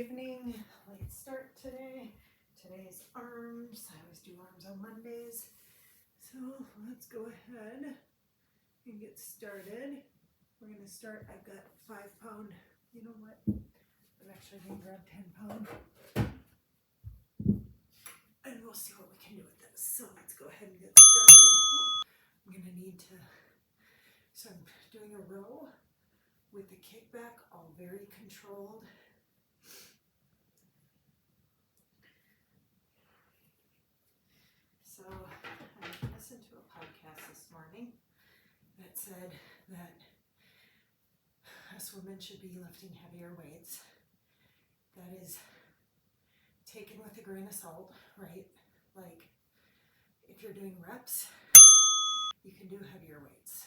evening. Late start today. Today's arms. I always do arms on Mondays. So let's go ahead and get started. We're going to start. I've got 5 pound. You know what? I'm actually going to grab 10 pound. And we'll see what we can do with this. So let's go ahead and get started. I'm going to need to. So I'm doing a row with the kickback, all very controlled. So I listened to a podcast this morning that said that us women should be lifting heavier weights. That is taken with a grain of salt, right? Like if you're doing reps, you can do heavier weights.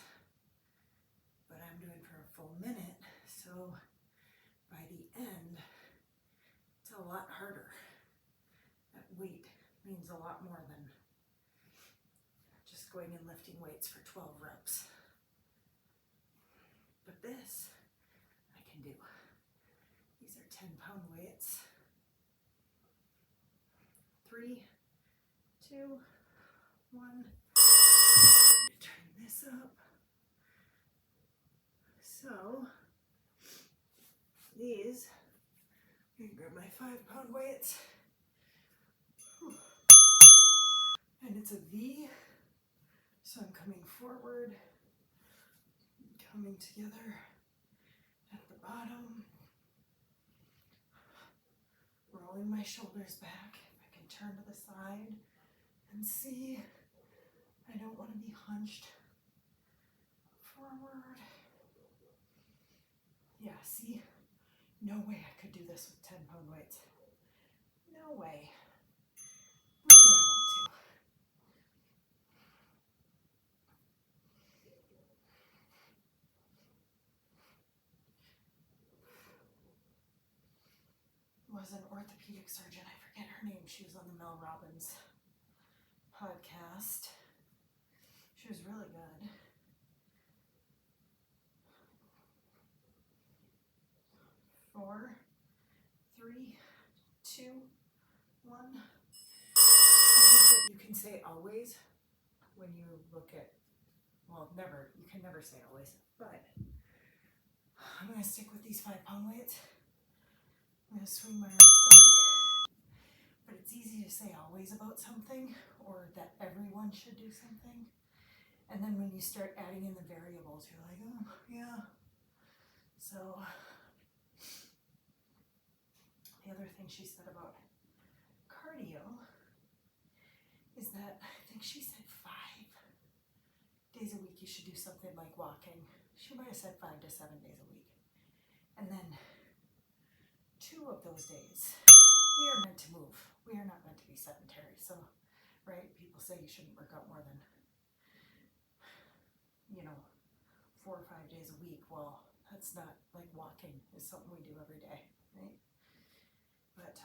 But I'm doing for a full minute, so by the end, it's a lot harder. That weight means a lot more than just going and lifting weights for 12 reps. But this, I can do. These are 10 pound weights. 3, 2, 1. I'm going to turn this up. So, these, I'm going to grab my 5 pound weights. And it's a V. So I'm coming forward, coming together at the bottom, rolling my shoulders back. If I can turn to the side and see, I don't want to be hunched forward. Yeah, see, no way I could do this with 10 pound weights. No way. Nor do I want to. Was an orthopedic surgeon, I forget her name, she was on the Mel Robbins podcast. She was really good. 4, 3, 2, 1. I think that you can say always when you look at, well, never, you can never say always, but I'm going to stick with these 5 pound weights. I'm going to swing my arms back, but it's easy to say always about something, or that everyone should do something. And then when you start adding in the variables, you're like, oh, yeah. So the other thing she said about cardio is that I think she said 5 days a week you should do something like walking. She might have said 5 to 7 days a week. And then 2 of those days, we are meant to move. We are not meant to be sedentary. So, right, people say you shouldn't work out more than, 4 or 5 days a week. Well, that's not like walking is something we do every day, right? But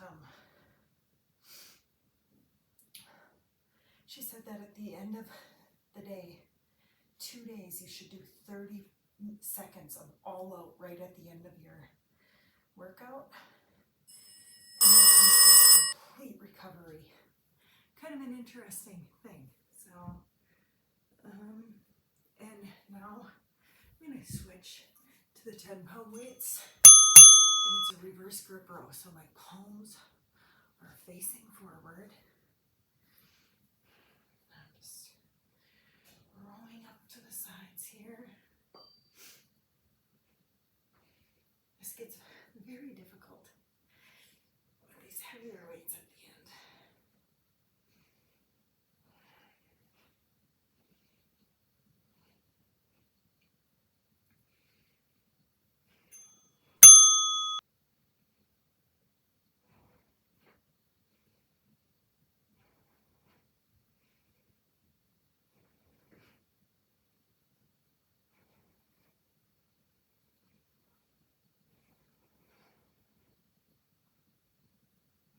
she said that at the end of the day, 2 days, you should do 30 seconds of all out right at the end of your workout. And then comes this complete recovery. Kind of an interesting thing. So, and now I'm going to switch to the 10 pound weights. And it's a reverse grip row. So my palms are facing forward. I'm just rolling up to the sides here. This gets very difficult with these heavier weights at the end.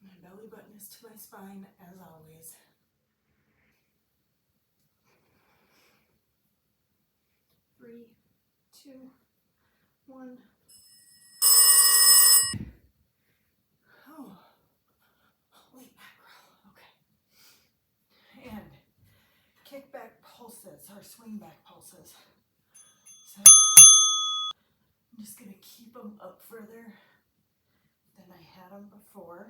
My belly button is to my spine as always. 3, 2, 1. pulses, our swing back pulses. So I'm just gonna keep them up further than I had them before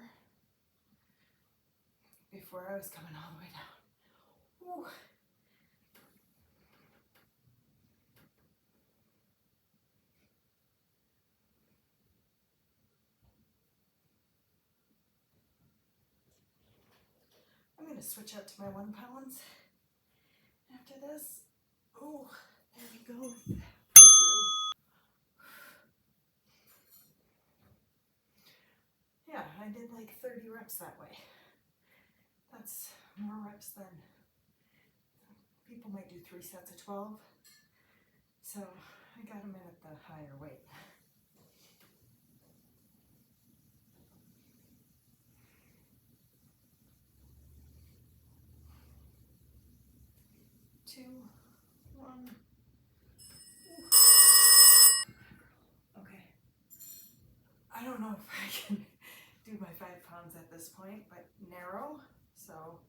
I was coming all the way down. Woo. I'm gonna switch out to my 1 pounds after this. Oh, there we go. Halfway through. Yeah, I did like 30 reps that way. That's more reps than people might do 3 sets of 12. So I got them in at the higher weight. Two, one. Ooh. Okay. I don't know if I can do my 5 pounds at this point, but narrow. So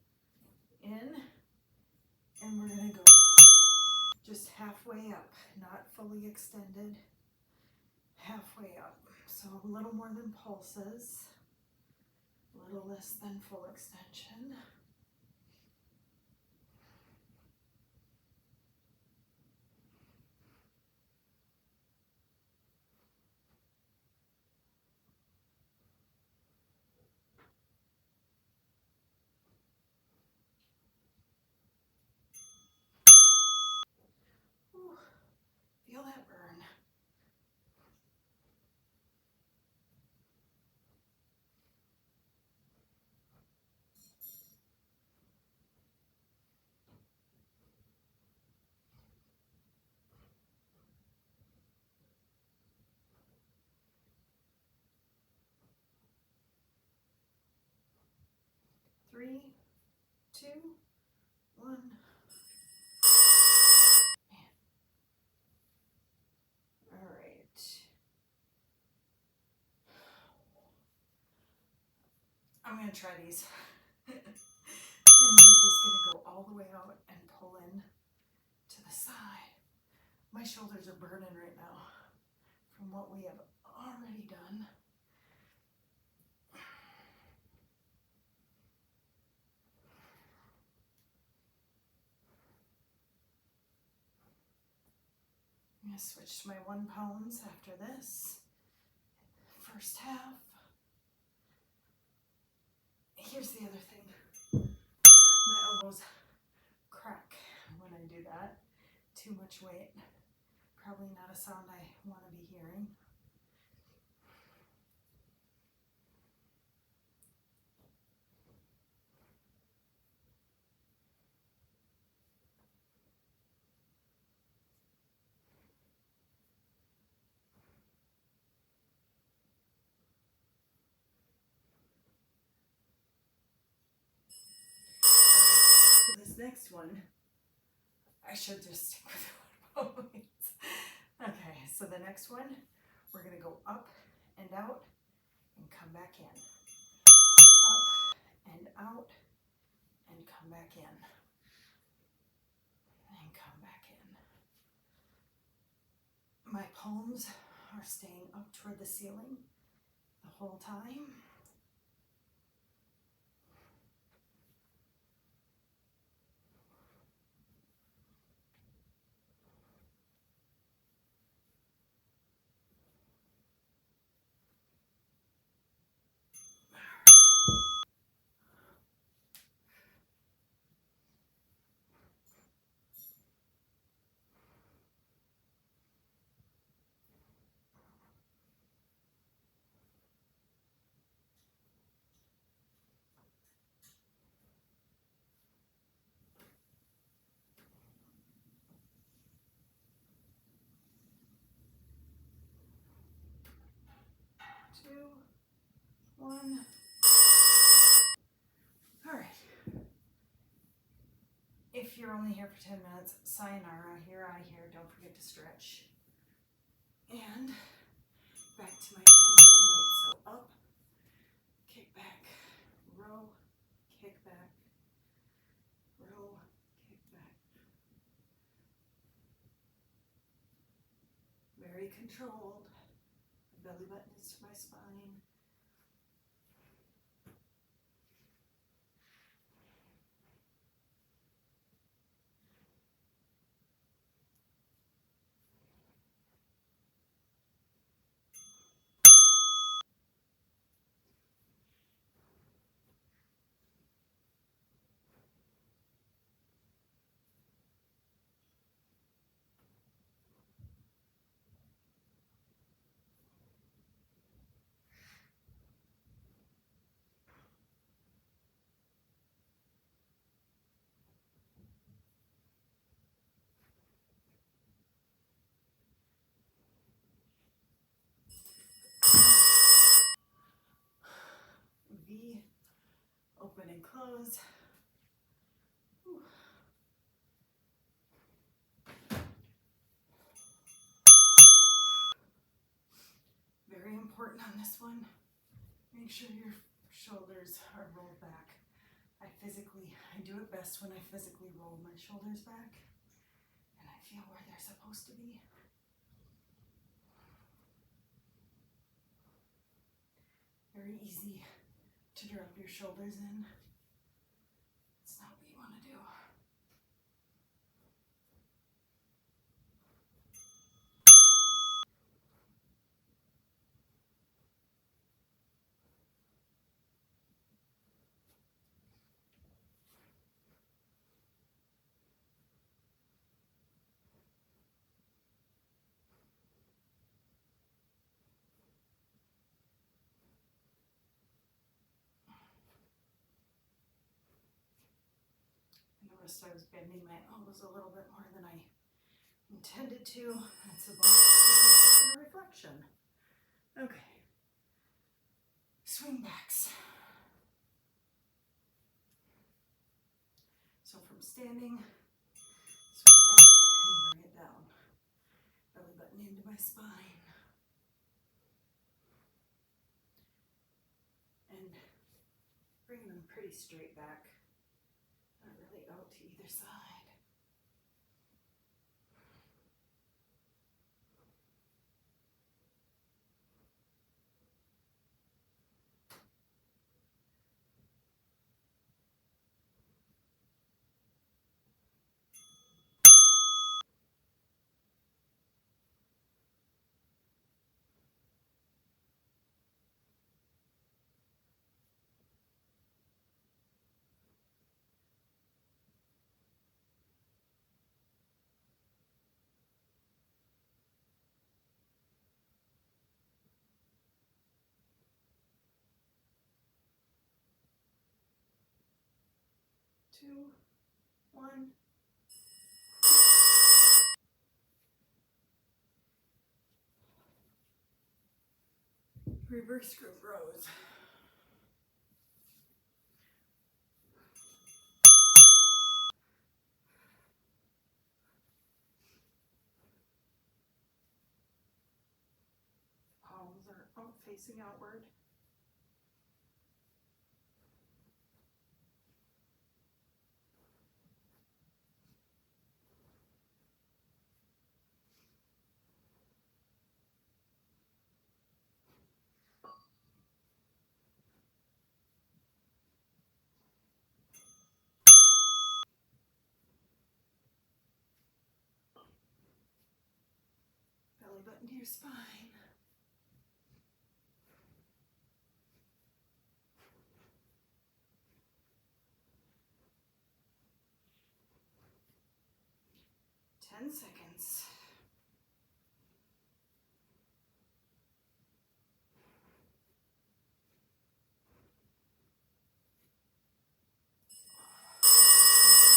in, and we're gonna go just halfway up, not fully extended, halfway up. So a little more than pulses, a little less than full extension. Ooh, feel that burn. Three, two, one. All right. I'm gonna try these. And we're just gonna go all the way out and pull in to the side. My shoulders are burning right now from what we have already done. I'm gonna switch to my 1 pounds after this. First half. Here's the other thing. My elbows crack when I do that. Too much weight. Probably not a sound I want to be hearing. So this next one, I should just stick with 1 pound. Okay, so the next one, we're gonna go up and out and come back in. Up and out and come back in. And come back in. My palms are staying up toward the ceiling the whole time. Two, one. All right. If you're only here for 10 minutes, sayonara, you're out of here. Don't forget to stretch. And back to my 10 pound weight. So up, kick back, row, kick back, row, kick back. controlled. My belly button is to my spine. V, open and close. Whew. Very important on this one. Make sure your shoulders are rolled back. I do it best when I physically roll my shoulders back and I feel where they're supposed to be. Very easy to drop your shoulders in. It's not what you want to do. I noticed I was bending my elbows a little bit more than I intended to. That's a bonus and a reflection. Okay. Swing backs. So from standing, swing back and bring it down. Belly button into my spine. And bringing them pretty straight back. Not really out to either side. Two, one. Reverse group rows. Palms are out facing outward. Belly button to your spine. Ten seconds.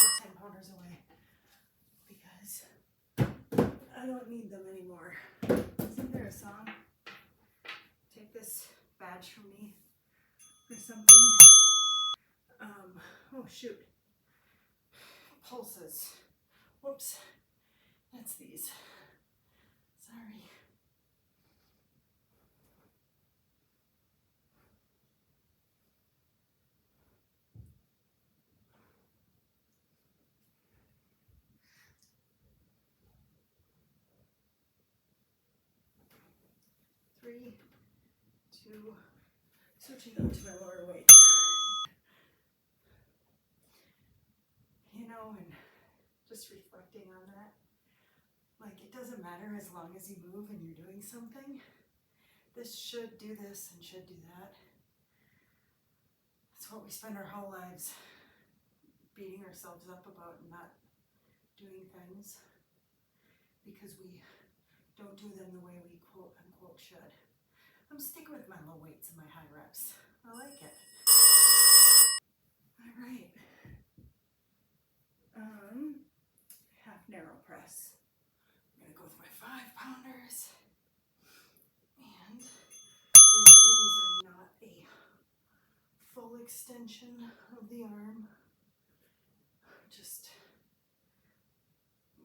Put 10 pounders away because I don't need them anymore. Isn't there a song? Take this badge from me or something. Oh shoot. Pulses. Whoops. That's these. Sorry. 3, 2, switching up to my lower weights. You know, and just reflecting on that, like it doesn't matter as long as you move and you're doing something. This should do this and should do that. That's what we spend our whole lives beating ourselves up about, not doing things because we don't do them the way we quote unquote should. I'm sticking with my low weights and my high reps. I like it. All right. Half narrow press. I'm gonna go with my 5-pounders. And remember, these are not a full extension of the arm. Just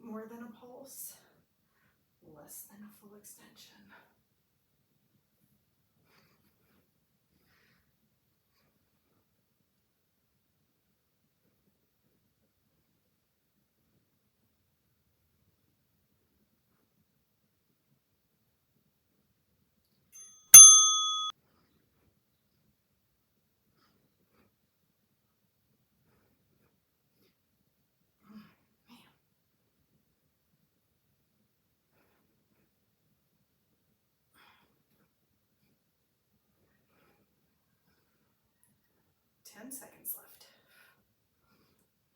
more than a pulse, less than a full extension. Man. 10 seconds left.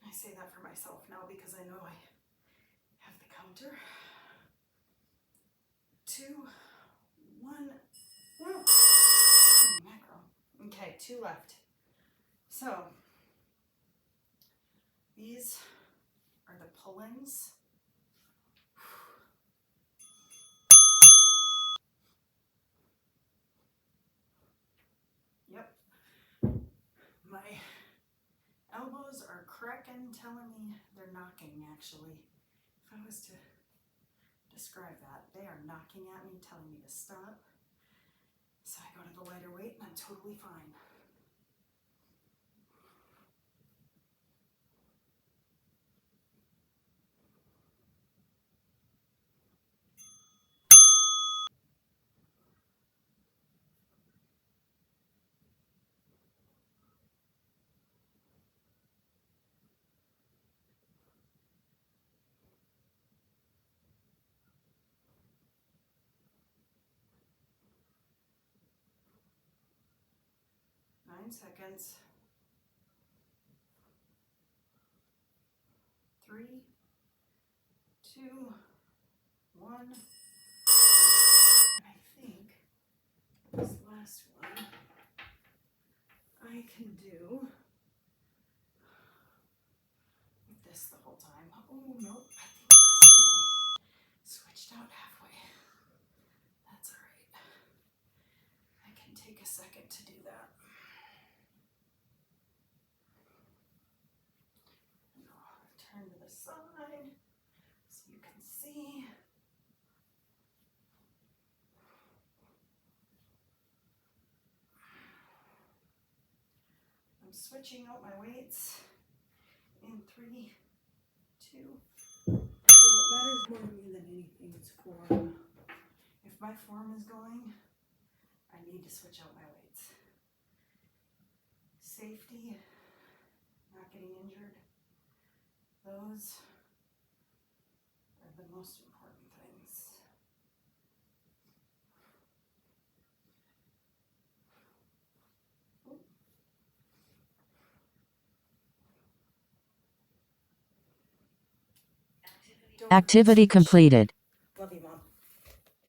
I say that for myself now because I know I have the counter. 2, 1. Whoa. Oh, mackerel. Okay, 2 left. So these are the pull-ins. Yep. My elbows are cracking, telling me they're knocking, actually. If I was to describe that, they are knocking at me, telling me to stop. So I go to the lighter weight and I'm totally fine. Nine seconds. 3, 2, 1. And I think this last one I can do with this the whole time. Oh, nope. I think last time I switched out halfway. That's all right. I can take a second to do that. And I'll turn to the side so you can see. I'm switching out my weights in 3, 2. So what matters more to me than anything is form. If my form is going, I need to switch out my weights. Safety, not getting injured, those are the most important things. Activity completed.